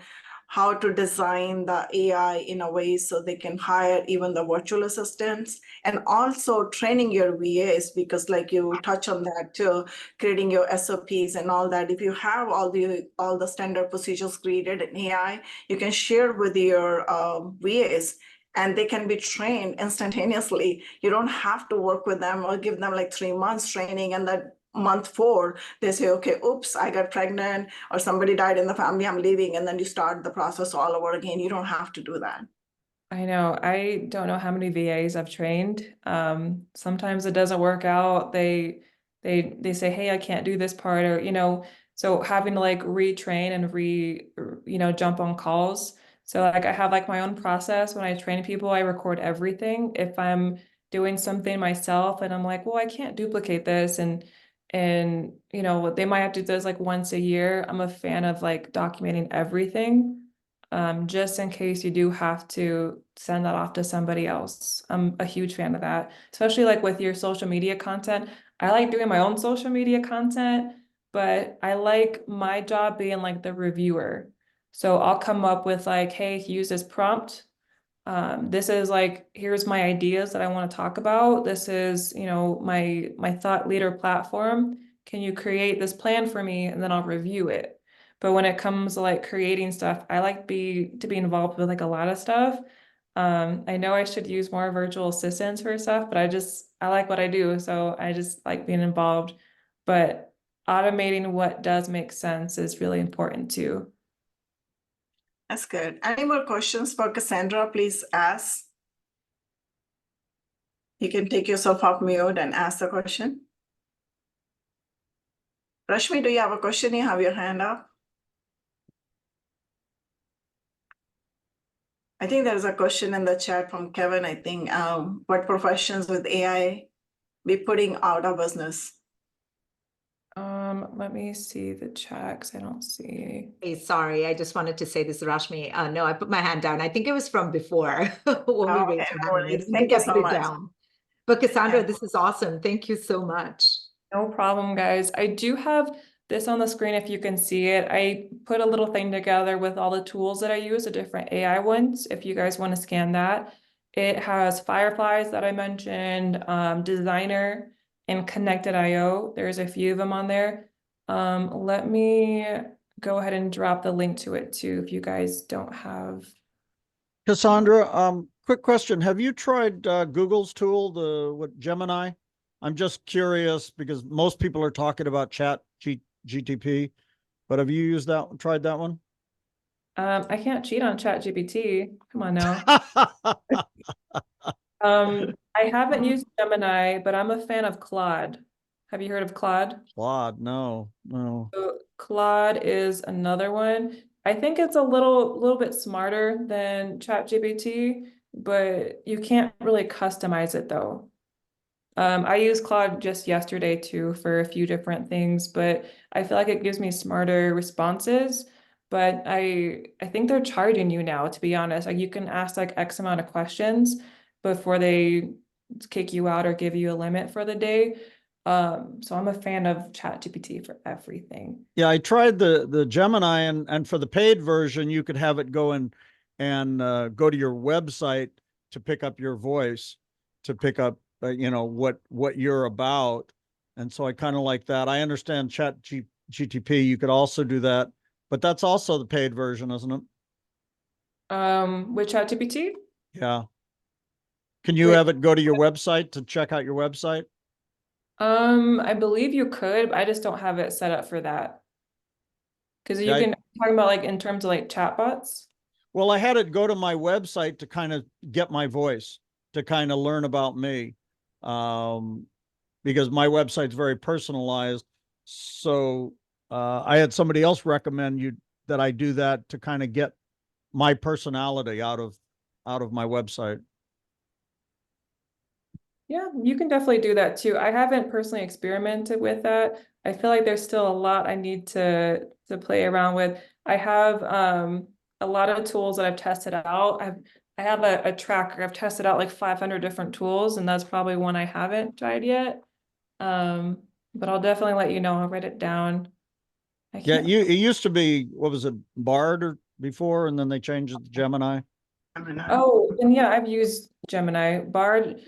how to design the AI in a way so they can hire even the virtual assistants, and also training your VAs, because like you touch on that too, creating your SOPs and all that. If you have all the standard procedures created in AI, you can share with your VAs and they can be trained instantaneously. You don't have to work with them or give them like 3 months training, and that month 4 they say, okay, oops, I got pregnant or somebody died in the family, I'm leaving, and then you start the process all over again. You don't have to do that. I know. I don't know how many VAs I've trained. Sometimes it doesn't work out. They say, hey, I can't do this part, or so having to like retrain and jump on calls. So like I have like my own process when I train people, I record everything. If I'm doing something myself and I'm like, well, I can't duplicate this, and they might have to do this like once a year. I'm a fan of like documenting everything, just in case you do have to send that off to somebody else. I'm a huge fan of that, especially like with your social media content. I like doing my own social media content, but I like my job being like the reviewer. So I'll come up with like, hey, use this prompt. This is like, here's my ideas that I want to talk about. This is, my thought leader platform. Can you create this plan for me? And then I'll review it. But when it comes to like creating stuff, I like to be involved with like a lot of stuff. I know I should use more virtual assistants for stuff, but I like what I do. So I just like being involved. But automating what does make sense is really important too. That's good. Any more questions for Cassandra? Please ask. You can take yourself off mute and ask the question. Rashmi, do you have a question? You have your hand up. I think there's a question in the chat from Kevin. I think, what professions with AI be putting out of business? Let me see the chat 'cause I don't see. Hey, sorry, I just wanted to say this, Rashmi. No, I put my hand down. I think it was from before when we Okay, raised no our hand. I worries. didn't Thank think I you so put it much. down. But Cassandra, Yeah. this is awesome. Thank you so much. No problem, guys. I do have this on the screen if you can see it. I put a little thing together with all the tools that I use, the different AI ones, if you guys want to scan that. It has Fireflies that I mentioned, Designer, and Connected IO. There's a few of them on there. Let me go ahead and drop the link to it too if you guys don't have. Cassandra, quick question. Have you tried Google's tool, Gemini? I'm just curious because most people are talking about GTP, but have you tried that one? I can't cheat on ChatGPT. Come on now. I haven't used Gemini, but I'm a fan of Claude. Have you heard of Claude? Claude, no. So Claude is another one. I think it's a little bit smarter than ChatGPT, but you can't really customize it though. I used Claude just yesterday too for a few different things, but I feel like it gives me smarter responses. But I think they're charging you now, to be honest. Like you can ask like X amount of questions before they kick you out or give you a limit for the day. So I'm a fan of ChatGPT for everything. Yeah, I tried the Gemini, and for the paid version, you could have it go and go to your website to pick up your voice, to pick up what you're about. And so I kind of like that. I understand GTP, you could also do that, but that's also the paid version, isn't it? With ChatGPT? Yeah. Can you have it go to your website to check out your website? I believe you could, but I just don't have it set up for that. Because you can talk about like in terms of like chatbots. Well, I had it go to my website to kind of get my voice. to kind of learn about me. Because my website's very personalized. So I had somebody else recommend that I do that to kind of get my personality out of my website. Yeah, you can definitely do that too. I haven't personally experimented with that. I feel like there's still a lot I need to play around with. I have a lot of tools that I've tested out. I have a tracker. I've tested out like 500 different tools, and that's probably one I haven't tried yet. But I'll definitely let you know. I'll write it down. Yeah, it used to be, what was it, Bard or before, and then they changed it to Gemini. Oh, and yeah, I've used Gemini. Bard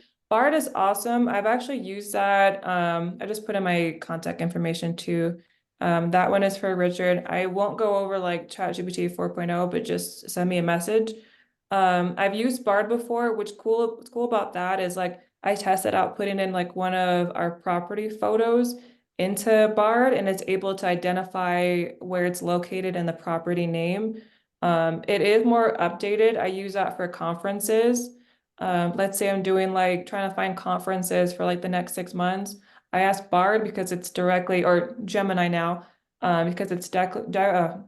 is awesome. I've actually used that. I just put in my contact information too. That one is for Richard. I won't go over like ChatGPT 4.0, but just send me a message. I've used Bard before, what's cool about that is like I tested out putting in like one of our property photos into Bard, and it's able to identify where it's located in the property name. It is more updated. I use that for conferences. Let's say I'm doing like trying to find conferences for like the next 6 months. I ask Bard because it's directly, or Gemini now, because it's can't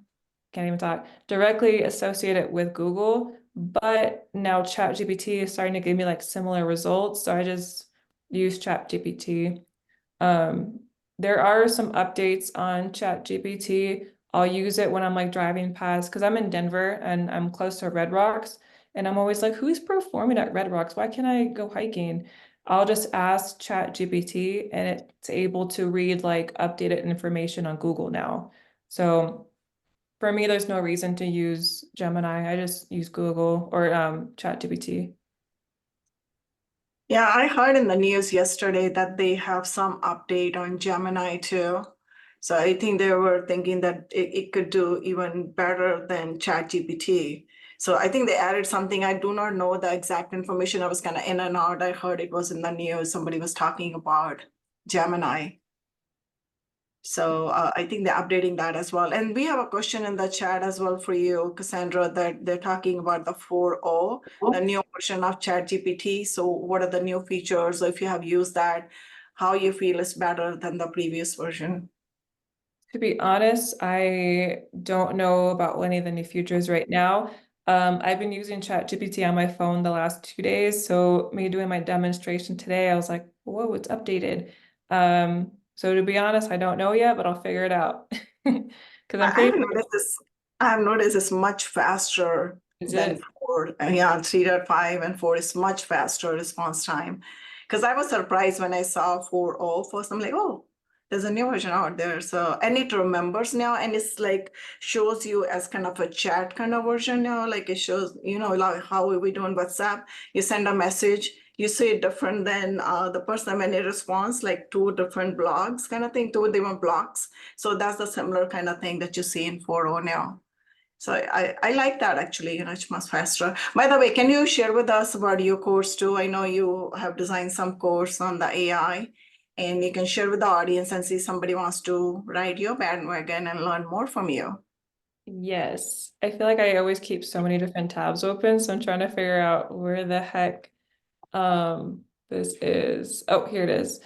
even talk, directly associated with Google. But now ChatGPT is starting to give me like similar results. So I just use ChatGPT. There are some updates on ChatGPT. I'll use it when I'm like driving past, because I'm in Denver and I'm close to Red Rocks. And I'm always like, who's performing at Red Rocks? Why can't I go hiking? I'll just ask ChatGPT and it's able to read like updated information on Google now. So for me, there's no reason to use Gemini. I just use Google or ChatGPT. Yeah, I heard in the news yesterday that they have some update on Gemini too. So I think they were thinking that it could do even better than ChatGPT. So I think they added something. I do not know the exact information. I was kind of in and out. I heard it was in the news. Somebody was talking about Gemini. So I think they're updating that as well. And we have a question in the chat as well for you, Cassandra, that they're talking about the 4.0, the new version of ChatGPT. So what are the new features? So if you have used that, how you feel is better than the previous version? To be honest, I don't know about any of the new features right now. I've been using ChatGPT on my phone the last 2 days. So me doing my demonstration today, I was like, whoa, it's updated. So to be honest, I don't know yet, but I'll figure it out. Because I'm I've pretty noticed this. I've noticed it's much faster Is than it? 4. Yeah, 3.5 and 4 is much faster response time. Because I was surprised when I saw 4.0 first. I'm like, oh, there's a new version out there. So and it remembers now, and it's like shows you as kind of a chat kind of version now. Like it shows, like how we do on WhatsApp. You send a message, you see it different than the person when it responds, like 2 different blogs kind of thing, 2 different blocks. So that's the similar kind of thing that you see in 4.0 now. So I like that actually, it's much faster. By the way, can you share with us about your course too? I know you have designed some course on the AI, and you can share with the audience and see somebody wants to ride your bandwagon and learn more from you. Yes. I feel like I always keep so many different tabs open, so I'm trying to figure out where the heck this is. Oh, here it is.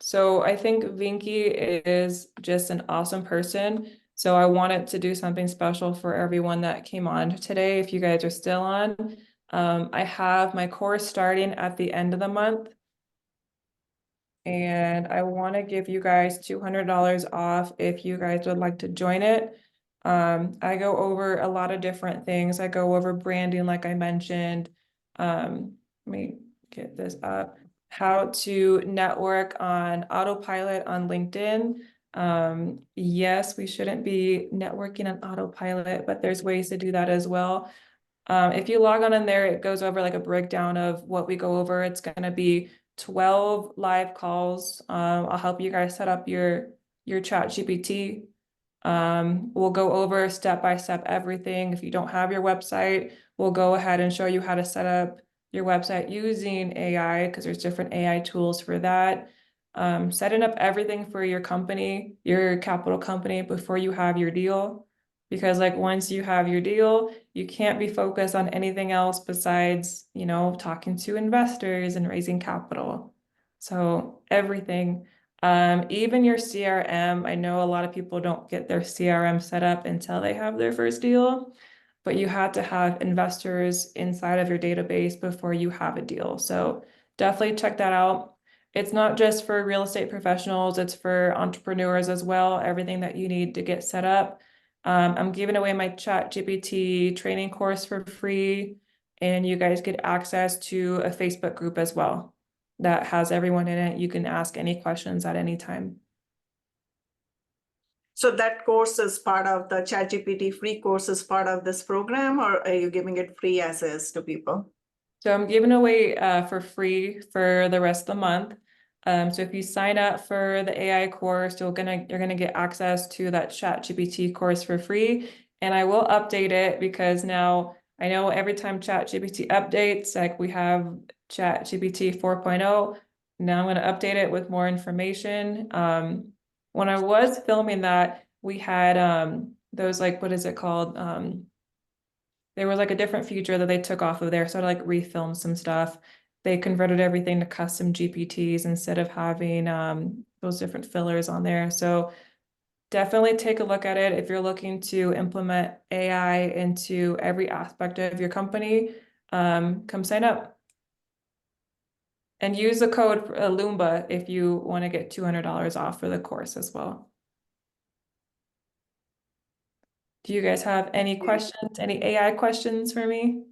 So I think Vinky is just an awesome person. So I wanted to do something special for everyone that came on today. If you guys are still on, I have my course starting at the end of the month. And I want to give you guys $200 off if you guys would like to join it. I go over a lot of different things. I go over branding, like I mentioned. Let me get this up. How to network on autopilot on LinkedIn. Yes, we shouldn't be networking on autopilot, but there's ways to do that as well. If you log on in there, it goes over like a breakdown of what we go over. It's going to be 12 live calls. I'll help you guys set up your ChatGPT. We'll go over step by step everything. If you don't have your website, we'll go ahead and show you how to set up your website using AI, because there's different AI tools for that. Setting up everything for your company, your capital company, before you have your deal. Because like once you have your deal, you can't be focused on anything else besides, you know, talking to investors and raising capital. So everything, even your CRM, I know a lot of people don't get their CRM set up until they have their first deal, but you have to have investors inside of your database before you have a deal. So definitely check that out. It's not just for real estate professionals, it's for entrepreneurs as well, everything that you need to get set up. I'm giving away my ChatGPT training course for free, and you guys get access to a Facebook group as well that has everyone in it. You can ask any questions at any time. So that course is part of the ChatGPT free course is part of this program, or are you giving it free as is to people? So I'm giving away for free for the rest of the month. So if you sign up for the AI course, you're gonna get access to that ChatGPT course for free. And I will update it because now I know every time ChatGPT updates, like we have ChatGPT 4.0. Now I'm gonna update it with more information. When I was filming that, we had those like, what is it called? There was like a different feature that they took off of there, so I like refilm some stuff. They converted everything to custom GPTs instead of having those different fillers on there. So definitely take a look at it if you're looking to implement AI into every aspect of your company. Come sign up. And use the code Loomba if you want to get $200 off for the course as well. Do you guys have any questions, any AI questions for me?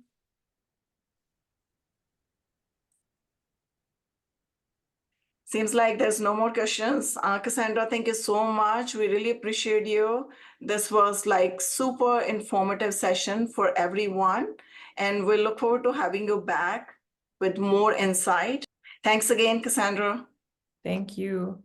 Seems like there's no more questions. Cassandra, thank you so much. We really appreciate you. This was like super informative session for everyone. And we look forward to having you back with more insight. Thanks again, Cassandra. Thank you.